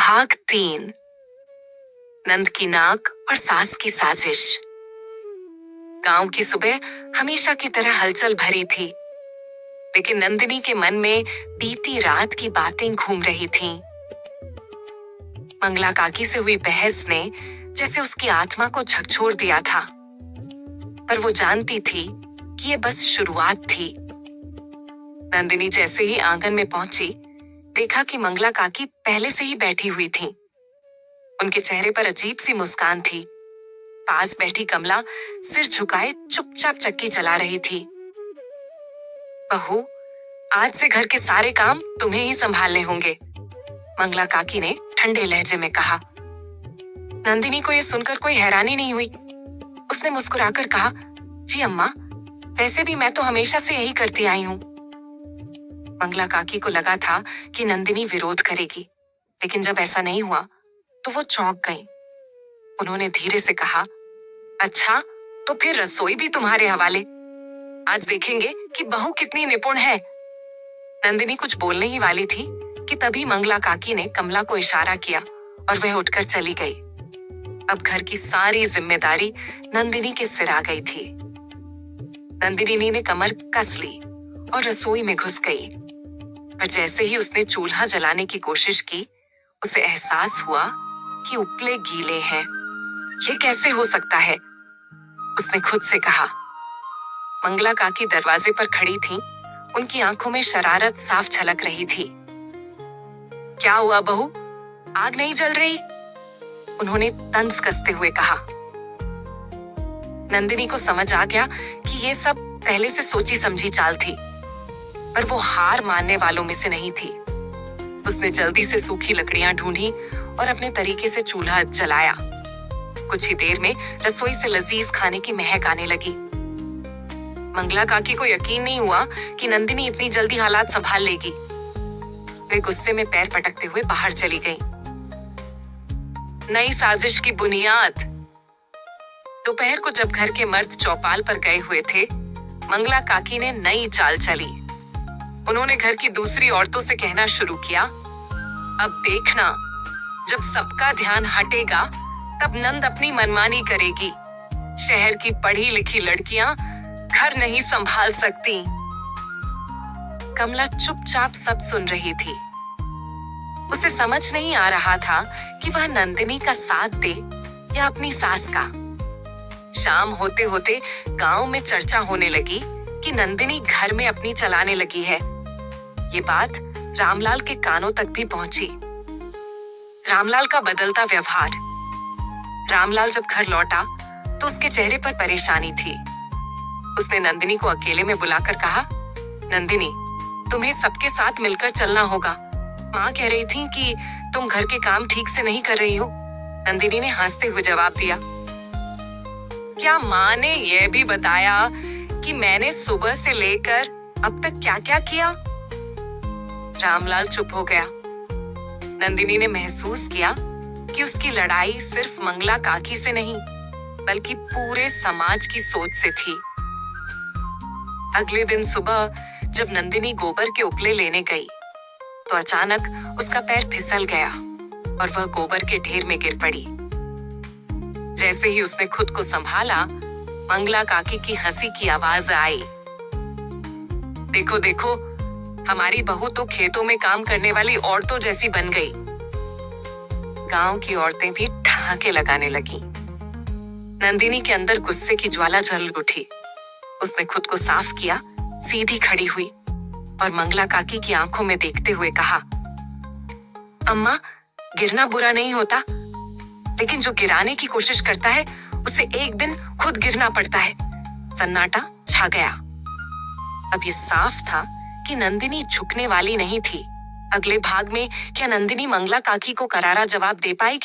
भाग 3। नंद की नाक और सास की साजिश। गांव की सुबह हमेशा की तरह हलचल भरी थी, लेकिन नंदिनी के मन में बीती रात की बातें घूम रही थीं। मंगला काकी से हुई बहस ने जैसे उसकी आत्मा को झकझोर दिया था, पर वो जानती थी कि ये बस शुरुआत थी। नंदिनी जैसे ही आंगन में पहुंची, देखा कि मंगला काकी पहले से ही बैठी हुई थीं। उनके चेहरे पर अजीब सी मुस्कान थी। पास बैठी कमला सिर झुकाए चुपचाप चक्की चला रही थी। बहू, आज से घर के सारे काम तुम्हें ही संभालने होंगे, मंगला काकी ने ठंडे लहजे में कहा। नंदिनी को यह सुनकर कोई हैरानी नहीं हुई। उसने मुस्कुराकर कहा, जी अम्मा, वैसे भी मैं तो हमेशा से यही करती आई हूँ। मंगला काकी को लगा था कि नंदिनी विरोध करेगी, लेकिन जब ऐसा नहीं हुआ तो वो चौंक गईं। उन्होंने धीरे से कहा, अच्छा, तो फिर रसोई भी तुम्हारे हवाले। आज देखेंगे कि बहू कितनी निपुण है। नंदिनी कुछ बोलने ही वाली थी कि तभी मंगला काकी ने कमला को इशारा किया और वह उठकर चली गई। अब घर की सारी जिम्मेदारी नंदिनी के सिर आ गई थी। नंदिनी ने कमर कस ली और रसोई में घुस गई, पर जैसे ही उसने चूल्हा जलाने की कोशिश की, उसे एहसास हुआ कि उपले गीले हैं। ये कैसे हो सकता है? उसने खुद से कहा। मंगला काकी दरवाजे पर खड़ी थीं, उनकी आंखों में शरारत साफ झलक रही थी। क्या हुआ बहू, आग नहीं जल रही? उन्होंने तंज कसते हुए कहा। नंदिनी को समझ आ गया कि ये सब पहले से सोची समझी चाल थी, पर वो हार मानने वालों में से नहीं थी। उसने जल्दी से सूखी लकड़ियां ढूंढी और अपने तरीके से चूल्हा जलाया। कुछ ही देर में रसोई से लजीज खाने की महक आने लगी। मंगला काकी को यकीन नहीं हुआ कि नंदिनी इतनी जल्दी हालात संभाल लेगी। वे गुस्से में पैर पटकते हुए बाहर चली गईं। नई साजिश की बुनियाद। दोपहर को जब घर के मर्द चौपाल पर गए हुए थे, मंगला काकी ने नई चाल चली। उन्होंने घर की दूसरी औरतों से कहना शुरू किया, अब देखना, जब सबका ध्यान हटेगा तब नंद अपनी मनमानी करेगी। शहर की पढ़ी लिखी लड़कियां घर नहीं संभाल सकती। कमला चुपचाप सब सुन रही थी। उसे समझ नहीं आ रहा था कि वह नंदिनी का साथ दे या अपनी सास का। शाम होते होते गांव में चर्चा होने लगी कि नंदिनी घर में अपनी चलाने लगी है। ये बात रामलाल के कानों तक भी पहुंची। रामलाल का बदलता व्यवहार। रामलाल जब घर लौटा तो उसके चेहरे पर परेशानी थी। उसने नंदिनी को अकेले में बुलाकर कहा, नंदिनी, तुम्हें सबके साथ मिलकर चलना होगा। माँ कह रही थी कि तुम घर के काम ठीक से नहीं कर रही हो। नंदिनी ने हंसते हुए जवाब दिया, क्या माँ ने यह भी बताया कि मैंने सुबह से लेकर अब तक क्या क्या किया? रामलाल चुप हो गया। नंदिनी ने महसूस किया कि उसकी लड़ाई सिर्फ मंगला काकी से नहीं, बल्कि पूरे समाज की सोच से थी। अगले दिन सुबह जब नंदिनी गोबर के उपले लेने गई, तो अचानक उसका पैर फिसल गया और वह गोबर के ढेर में गिर पड़ी। जैसे ही उसने खुद को संभाला, मंगला काकी की हंसी की आवाज आई, देखो देखो, हमारी बहू तो खेतों में काम करने वाली औरतों जैसी बन गई। गांव की औरतें भी ठहाके लगाने लगी। नंदिनी के अंदर गुस्से की ज्वाला जल उठी। उसने खुद को साफ किया, सीधी खड़ी हुई और मंगला काकी की आंखों में देखते हुए कहा, अम्मा, गिरना बुरा नहीं होता, लेकिन जो गिराने की कोशिश करता है उसे एक दिन खुद गिरना पड़ता है। सन्नाटा छा गया। अब ये साफ था कि नंदिनी झुकने वाली नहीं थी। अगले भाग में क्या नंदिनी मंगला काकी को करारा जवाब दे पाएगी?